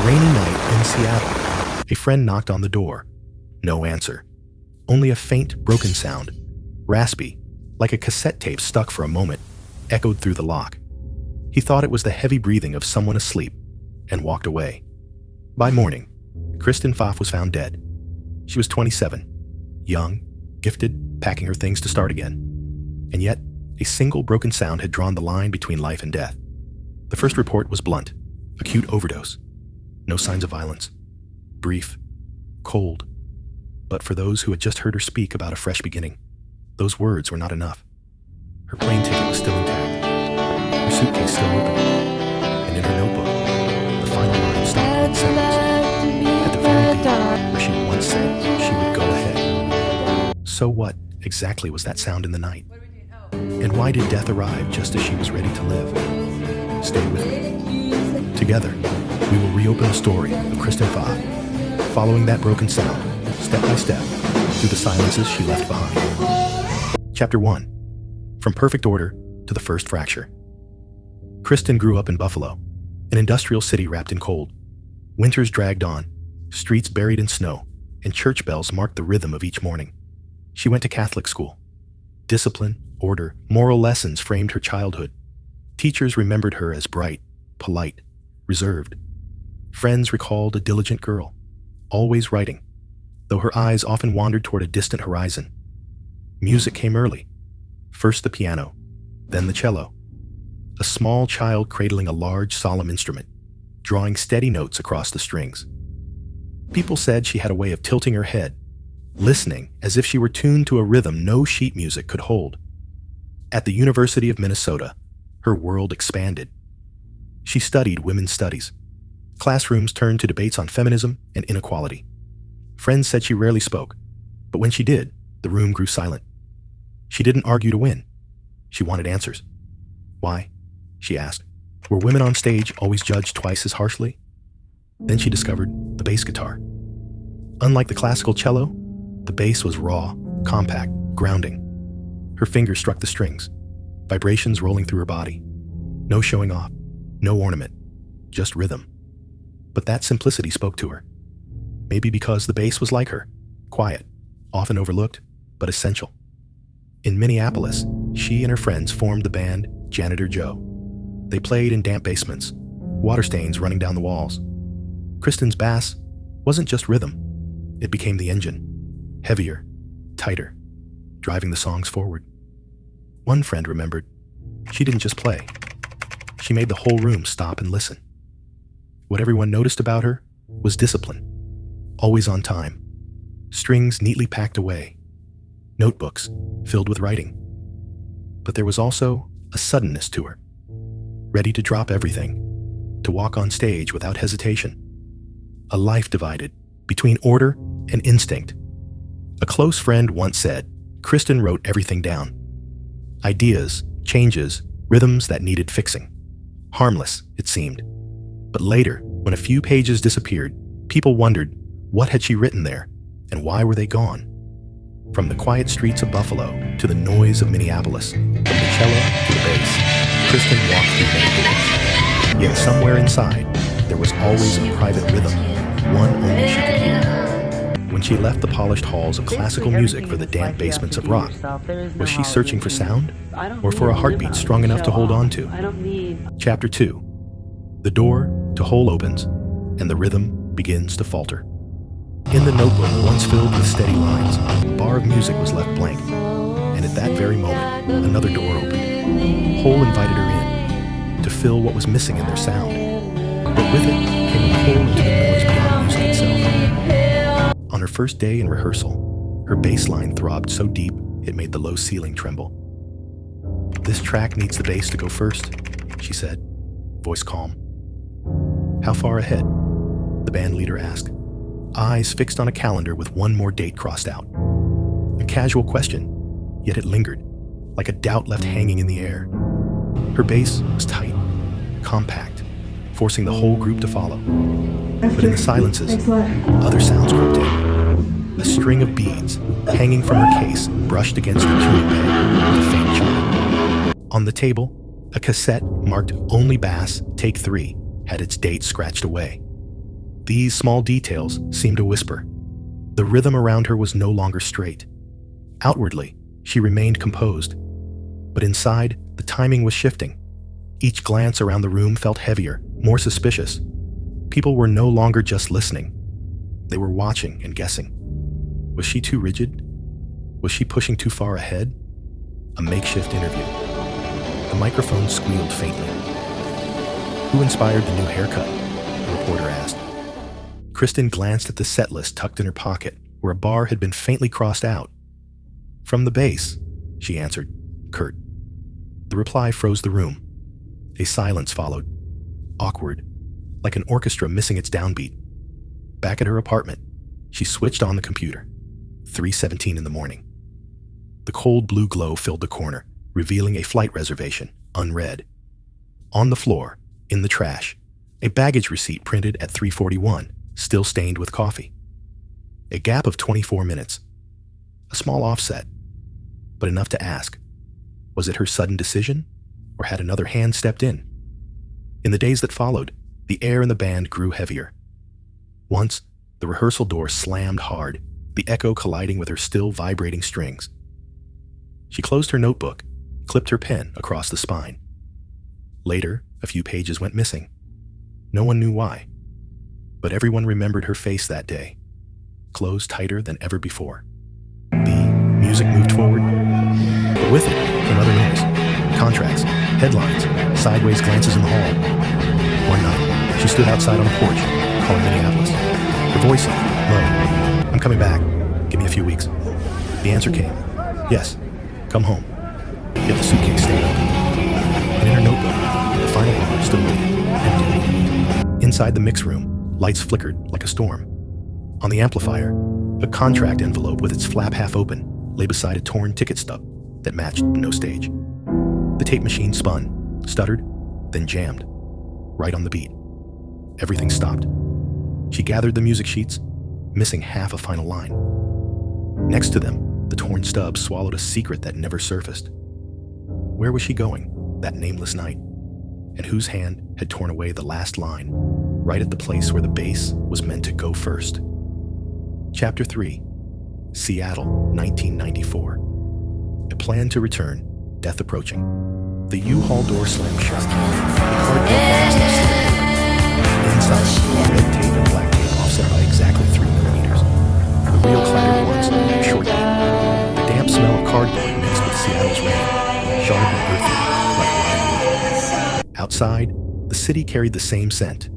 rainy night in Seattle, a friend knocked on the door. No answer. Only a faint, broken sound, raspy, like a cassette tape stuck for a moment, echoed through the lock. He thought it was the heavy breathing of someone asleep and walked away. By morning, Kristen Pfaff was found dead. She was 27, young, gifted, packing her things to start again. And yet, a single broken sound had drawn the line between life and death. The first report was blunt, acute overdose. No signs of violence. Brief, cold. But for those who had just heard her speak about a fresh beginning, those words were not enough. Her plane ticket was still intact, her suitcase still open, and in her notebook, the final line stopped mid-sentence, at the very beginning where she once said she would go ahead. So what exactly was that sound in the night? And why did death arrive just as she was ready to live? Stay with me. Together, we will reopen the story of Kristen Pfaff, following that broken sound, step by step, through the silences she left behind. Chapter 1. From perfect order to the first fracture. Kristen grew up in Buffalo, an industrial city wrapped in cold. Winters dragged on, streets buried in snow, and church bells marked the rhythm of each morning. She went to Catholic school. Discipline, order, moral lessons framed her childhood. Teachers remembered her as bright, polite, reserved. Friends recalled a diligent girl, always writing, though her eyes often wandered toward a distant horizon. Music came early. First the piano, then the cello. A small child cradling a large, solemn instrument, drawing steady notes across the strings. People said she had a way of tilting her head, listening as if she were tuned to a rhythm no sheet music could hold. At the University of Minnesota, her world expanded. She studied women's studies. Classrooms turned to debates on feminism and inequality. Friends said she rarely spoke, but when she did, the room grew silent. She didn't argue to win. She wanted answers. Why? She asked. Were women on stage always judged twice as harshly? Then she discovered the bass guitar. Unlike the classical cello, the bass was raw, compact, grounding. Her fingers struck the strings, vibrations rolling through her body. No showing off, no ornament, just rhythm. But that simplicity spoke to her. Maybe because the bass was like her, quiet, often overlooked, but essential. In Minneapolis, she and her friends formed the band Janitor Joe. They played in damp basements, water stains running down the walls. Kristen's bass wasn't just rhythm. It became the engine, heavier, tighter, driving the songs forward. One friend remembered, she didn't just play. She made the whole room stop and listen. What everyone noticed about her was discipline, always on time, strings neatly packed away, notebooks filled with writing. But there was also a suddenness to her, ready to drop everything, to walk on stage without hesitation. A life divided between order and instinct. A close friend once said, Kristen wrote everything down. Ideas, changes, rhythms that needed fixing. Harmless, it seemed. But later, when a few pages disappeared, people wondered, what had she written there, and why were they gone? From the quiet streets of Buffalo to the noise of Minneapolis, from the cello to the bass, Kristen walked through many doors. Yet somewhere inside, there was always a private rhythm, one only she could hear. When she left the polished halls of classical music for the damp basements of rock, was she searching for sound, or for a heartbeat strong enough to hold on to? Chapter 2. The door to Hole opens, and the rhythm begins to falter. In the notebook once filled with steady lines, a bar of music was left blank, and at that very moment, another door opened. Hole invited her in, to fill what was missing in their sound. But with it came a pull into the noise beyond music itself. On her first day in rehearsal, her bass line throbbed so deep it made the low ceiling tremble. This track needs the bass to go first, she said, voice calm. How far ahead? The band leader asked, eyes fixed on a calendar with one more date crossed out. A casual question, yet it lingered, like a doubt left hanging in the air. Her bass was tight, compact, forcing the whole group to follow. But in the silences, other sounds crept in. A string of beads, hanging from her case, brushed against the tuning peg with a faint chime. On the table, a cassette marked Only Bass, Take 3, had its date scratched away. These small details seemed to whisper. The rhythm around her was no longer straight. Outwardly, she remained composed, but inside, the timing was shifting. Each glance around the room felt heavier, more suspicious. People were no longer just listening. They were watching and guessing. Was she too rigid? Was she pushing too far ahead? A makeshift interview. The microphone squealed faintly. Who inspired the new haircut? The reporter asked. Kristen glanced at the set list tucked in her pocket, where a bar had been faintly crossed out. From the bass, she answered, curt. The reply froze the room. A silence followed, awkward, like an orchestra missing its downbeat. Back at her apartment, she switched on the computer. 3:17 in the morning. The cold blue glow filled the corner, revealing a flight reservation, unread. On the floor, in the trash, a baggage receipt printed at 3:41, still stained with coffee. A gap of 24 minutes. A small offset, but enough to ask, was it her sudden decision, or had another hand stepped in? In the days that followed, the air in the band grew heavier. Once, the rehearsal door slammed hard, the echo colliding with her still vibrating strings. She closed her notebook, clipped her pen across the spine. Later, a few pages went missing. No one knew why, but everyone remembered her face that day, closed tighter than ever before. The music moved forward, but with it came other noise. Contracts, headlines, sideways glances in the hall. One night, she stood outside on a porch, calling Minneapolis. Her voice low. I'm coming back. Give me a few weeks. The answer came. Yes, come home. Yet the suitcase stayed open. And in her notebook, the final bar still waited, empty. Inside the mix room, lights flickered like a storm. On the amplifier, a contract envelope with its flap half open lay beside a torn ticket stub that matched no stage. The tape machine spun, stuttered, then jammed, right on the beat. Everything stopped. She gathered the music sheets, missing half a final line. Next to them, the torn stub swallowed a secret that never surfaced. Where was she going, that nameless night? And whose hand had torn away the last line, right at the place where the bass was meant to go first? Chapter 3, Seattle, 1994. A plan to return, death approaching. The U-Haul door slammed shut. The cardboard box was slammed. Inside, red tape and black tape offset by exactly 3 millimeters. The real clattered once, short tape. The damp smell of cardboard mixed with Seattle's rain, sharp and earthy, like rotting wood. Outside, the city carried the same scent.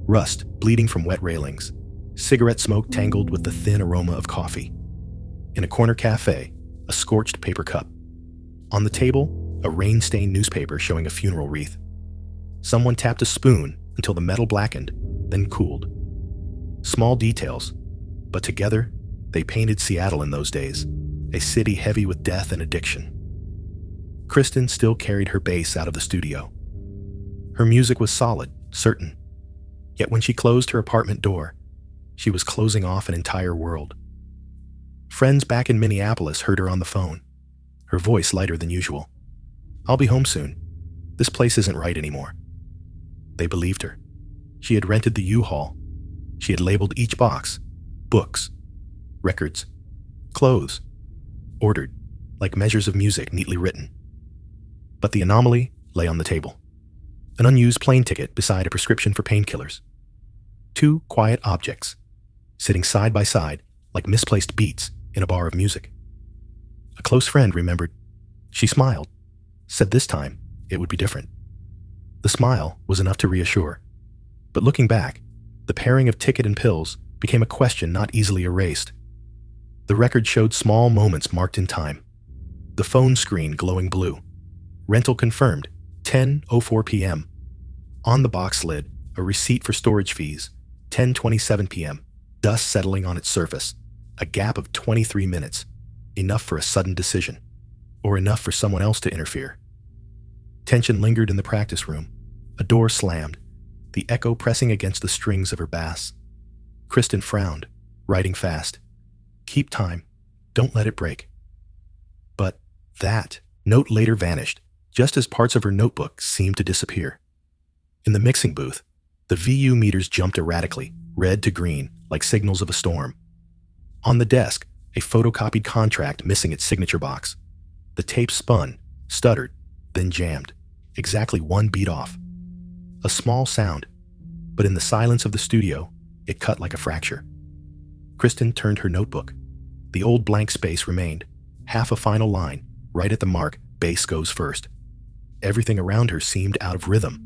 Rust bleeding from wet railings. Cigarette smoke tangled with the thin aroma of coffee. In a corner cafe, a scorched paper cup. On the table, a rain-stained newspaper showing a funeral wreath. Someone tapped a spoon until the metal blackened, then cooled. Small details, but together, they painted Seattle in those days, a city heavy with death and addiction. Kristen still carried her bass out of the studio. Her music was solid, certain. Yet when she closed her apartment door, she was closing off an entire world. Friends back in Minneapolis heard her on the phone, her voice lighter than usual. I'll be home soon. This place isn't right anymore. They believed her. She had rented the U-Haul. She had labeled each box, books, records, clothes, ordered, like measures of music neatly written. But the anomaly lay on the table. An unused plane ticket beside a prescription for painkillers. 2 quiet objects, sitting side by side like misplaced beats in a bar of music. A close friend remembered. She smiled, said this time it would be different. The smile was enough to reassure. But looking back, the pairing of ticket and pills became a question not easily erased. The record showed small moments marked in time. The phone screen glowing blue. Rental confirmed, 10:04 p.m. On the box lid, a receipt for storage fees, 10:27 p.m. Dust settling on its surface, a gap of 23 minutes, enough for a sudden decision, or enough for someone else to interfere. Tension lingered in the practice room. A door slammed, the echo pressing against the strings of her bass. Kristen frowned, writing fast. Keep time, don't let it break. But that note later vanished, just as parts of her notebook seemed to disappear. In the mixing booth, the VU meters jumped erratically, red to green, like signals of a storm. On the desk, a photocopied contract missing its signature box. The tape spun, stuttered, then jammed, exactly one beat off. A small sound, but in the silence of the studio, it cut like a fracture. Kristen turned her notebook. The old blank space remained, half a final line, right at the mark, bass goes first. Everything around her seemed out of rhythm.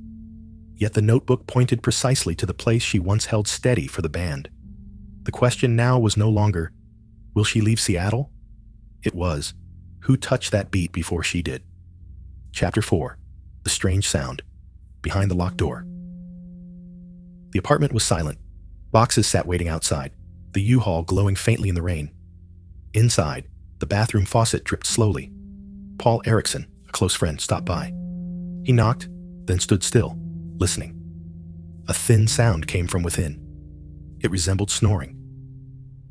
Yet the notebook pointed precisely to the place she once held steady for the band. The question now was no longer, will she leave Seattle? It was, who touched that beat before she did? Chapter 4. The Strange Sound. Behind the locked door. The apartment was silent. Boxes sat waiting outside, the U-Haul glowing faintly in the rain. Inside, the bathroom faucet dripped slowly. Paul Erickson, a close friend, stopped by. He knocked, then stood still, listening. A thin sound came from within. It resembled snoring.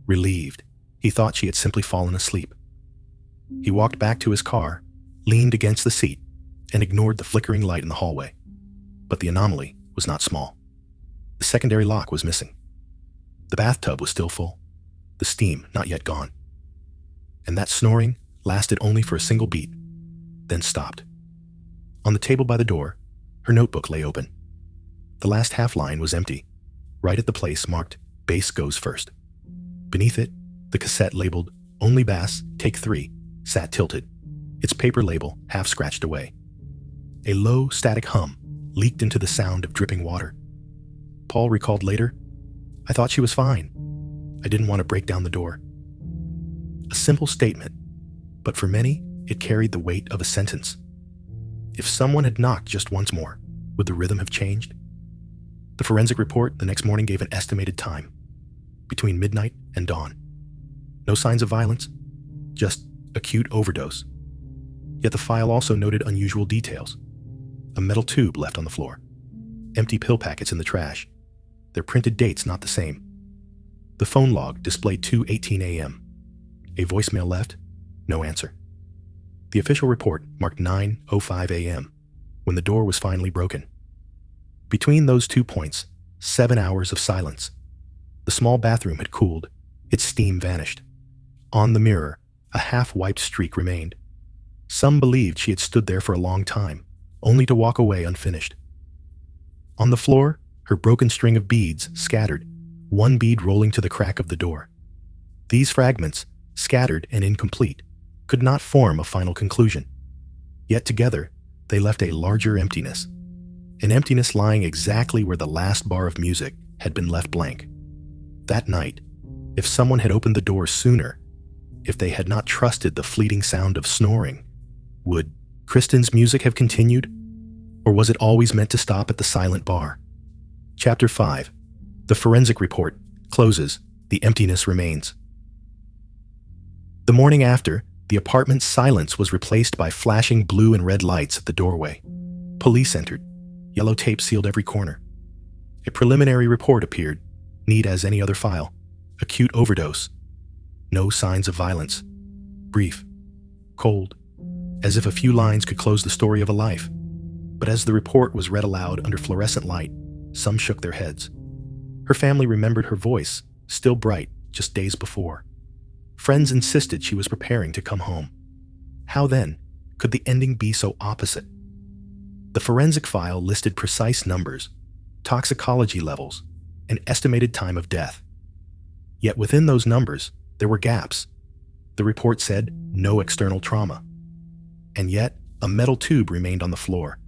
Relieved, he thought she had simply fallen asleep. He walked back to his car, leaned against the seat, and ignored the flickering light in the hallway. But the anomaly was not small. The secondary lock was missing. The bathtub was still full, the steam not yet gone. And that snoring lasted only for a single beat, then stopped. On the table by the door, her notebook lay open. The last half line was empty, right at the place marked bass goes first. Beneath it, the cassette labeled Only Bass, Take 3, sat tilted, its paper label half scratched away. A low, static hum leaked into the sound of dripping water. Paul recalled later, I thought she was fine. I didn't want to break down the door. A simple statement, but for many, it carried the weight of a sentence. If someone had knocked just once more, would the rhythm have changed? The forensic report the next morning gave an estimated time, between midnight and dawn. No signs of violence, just acute overdose. Yet the file also noted unusual details. A metal tube left on the floor, empty pill packets in the trash, their printed dates not the same. The phone log displayed 2:18 a.m. A voicemail left, no answer. The official report marked 9:05 a.m. when the door was finally broken. Between those 2 points, 7 hours of silence. The small bathroom had cooled, its steam vanished. On the mirror, a half-wiped streak remained. Some believed she had stood there for a long time, only to walk away unfinished. On the floor, her broken string of beads scattered, one bead rolling to the crack of the door. These fragments, scattered and incomplete, could not form a final conclusion. Yet together, they left a larger emptiness. An emptiness lying exactly where the last bar of music had been left blank. That night, if someone had opened the door sooner, if they had not trusted the fleeting sound of snoring, would Kristen's music have continued? Or was it always meant to stop at the silent bar? Chapter 5. The forensic report closes, the emptiness remains. The morning after, the apartment's silence was replaced by flashing blue and red lights at the doorway. Police entered. Yellow tape sealed every corner. A preliminary report appeared, neat as any other file. Acute overdose. No signs of violence. Brief. Cold. As if a few lines could close the story of a life. But as the report was read aloud under fluorescent light, some shook their heads. Her family remembered her voice, still bright, just days before. Friends insisted she was preparing to come home. How then could the ending be so opposite? The forensic file listed precise numbers, toxicology levels, and estimated time of death. Yet within those numbers, there were gaps. The report said no external trauma. And yet, a metal tube remained on the floor,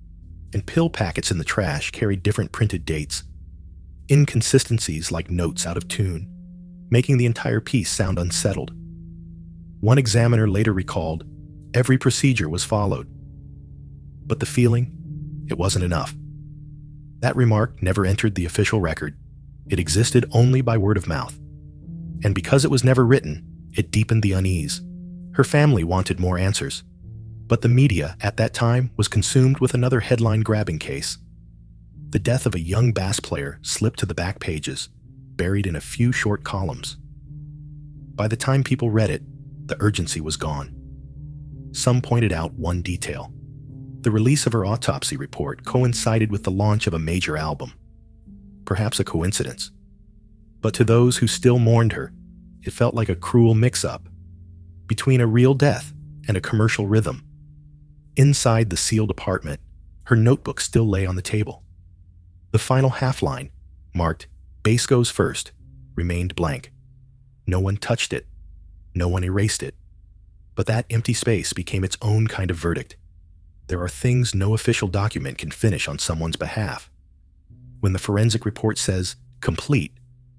and pill packets in the trash carried different printed dates. Inconsistencies like notes out of tune, making the entire piece sound unsettled. One examiner later recalled, every procedure was followed. But the feeling, it wasn't enough. That remark never entered the official record. It existed only by word of mouth. And because it was never written, it deepened the unease. Her family wanted more answers. But the media at that time was consumed with another headline-grabbing case. The death of a young bass player slipped to the back pages, buried in a few short columns. By the time people read it, the urgency was gone. Some pointed out one detail. The release of her autopsy report coincided with the launch of a major album. Perhaps a coincidence. But to those who still mourned her, it felt like a cruel mix-up between a real death and a commercial rhythm. Inside the sealed apartment, her notebook still lay on the table. The final half line, marked "Bass goes first," remained blank. No one touched it. No one erased it. But that empty space became its own kind of verdict. There are things no official document can finish on someone's behalf. When the forensic report says complete,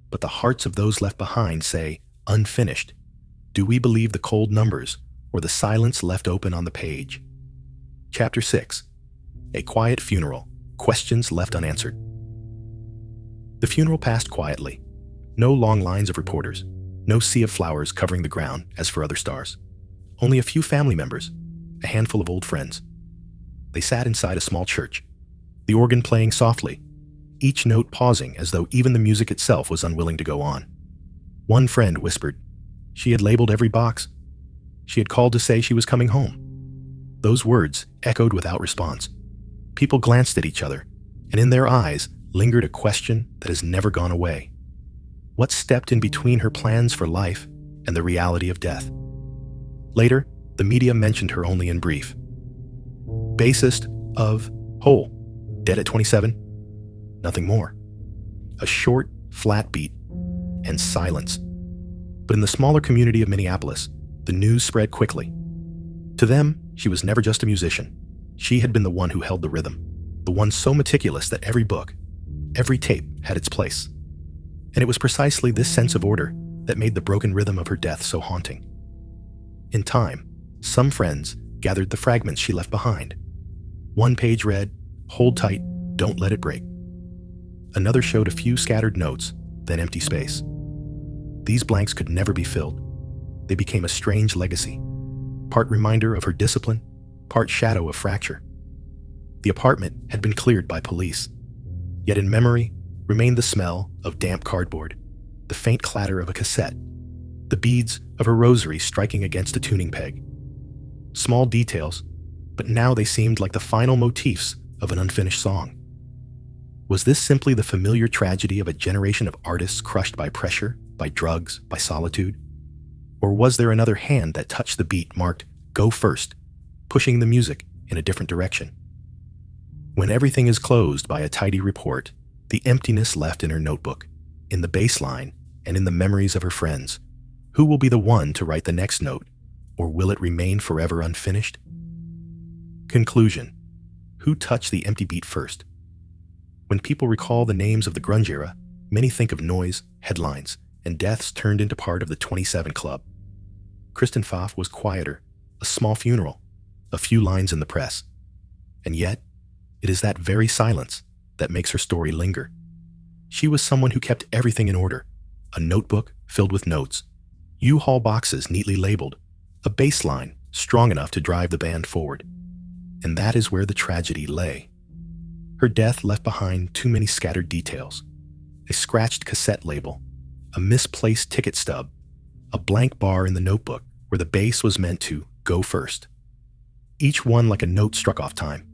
but the hearts of those left behind say unfinished, do we believe the cold numbers or the silence left open on the page? Chapter 6. A quiet funeral. Questions left unanswered. The funeral passed quietly. No long lines of reporters. No sea of flowers covering the ground as for other stars. Only a few family members. A handful of old friends. They sat inside a small church, the organ playing softly, each note pausing as though even the music itself was unwilling to go on. One friend whispered. She had labeled every box. She had called to say she was coming home. Those words echoed without response. People glanced at each other, and in their eyes lingered a question that has never gone away. What stepped in between her plans for life and the reality of death? Later, the media mentioned her only in brief. Bassist of Hole, dead at 27. Nothing more. A short, flat beat, and silence. But in the smaller community of Minneapolis, the news spread quickly. To them, she was never just a musician. She had been the one who held the rhythm, the one so meticulous that every book, every tape had its place. And it was precisely this sense of order that made the broken rhythm of her death so haunting. In time, some friends gathered the fragments she left behind. One page read, "Hold tight, don't let it break." Another showed a few scattered notes, then empty space. These blanks could never be filled. They became a strange legacy, part reminder of her discipline, part shadow of fracture. The apartment had been cleared by police, yet in memory remained the smell of damp cardboard, the faint clatter of a cassette, the beads of her rosary striking against a tuning peg. Small details, but now they seemed like the final motifs of an unfinished song. Was this simply the familiar tragedy of a generation of artists crushed by pressure, by drugs, by solitude? Or was there another hand that touched the beat marked "Go First," pushing the music in a different direction? When everything is closed by a tidy report, the emptiness left in her notebook, in the bass line, and in the memories of her friends, who will be the one to write the next note, or will it remain forever unfinished? Conclusion. Who touched the empty beat first? When people recall the names of the grunge era, many think of noise, headlines, and deaths turned into part of the 27 Club. Kristen Pfaff was quieter, a small funeral, a few lines in the press. And yet, it is that very silence that makes her story linger. She was someone who kept everything in order, a notebook filled with notes, U-Haul boxes neatly labeled, a bass line strong enough to drive the band forward. And that is where the tragedy lay. Her death left behind too many scattered details. A scratched cassette label, a misplaced ticket stub, a blank bar in the notebook where the bass was meant to go first. Each one like a note struck off time,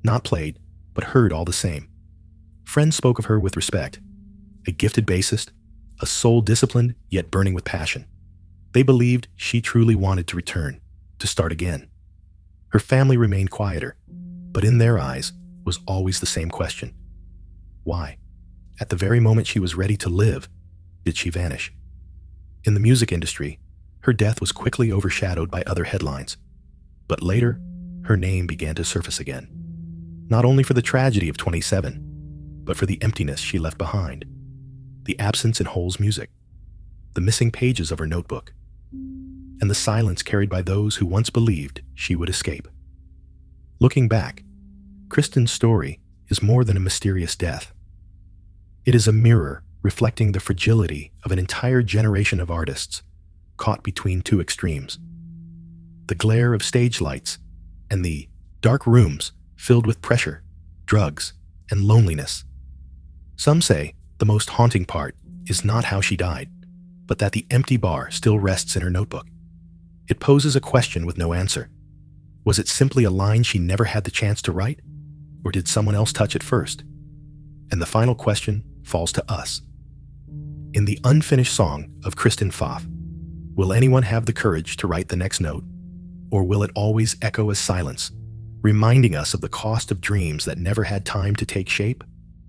not played, but heard all the same. Friends spoke of her with respect. A gifted bassist, a soul disciplined yet burning with passion. They believed she truly wanted to return, to start again. Her family remained quieter, but in their eyes was always the same question. Why? At the very moment she was ready to live, did she vanish? In the music industry, her death was quickly overshadowed by other headlines. But later, her name began to surface again. Not only for the tragedy of 27, but for the emptiness she left behind. The absence in Hole's music, the missing pages of her notebook, and the silence carried by those who once believed she would escape. Looking back, Kristen's story is more than a mysterious death. It is a mirror reflecting the fragility of an entire generation of artists caught between two extremes. The glare of stage lights and the dark rooms filled with pressure, drugs, and loneliness. Some say the most haunting part is not how she died, but that the empty bar still rests in her notebook. It poses a question with no answer. Was it simply a line she never had the chance to write? Or did someone else touch it first? And the final question falls to us. In the unfinished song of Kristen Pfaff, will anyone have the courage to write the next note? Or will it always echo as silence, reminding us of the cost of dreams that never had time to take shape?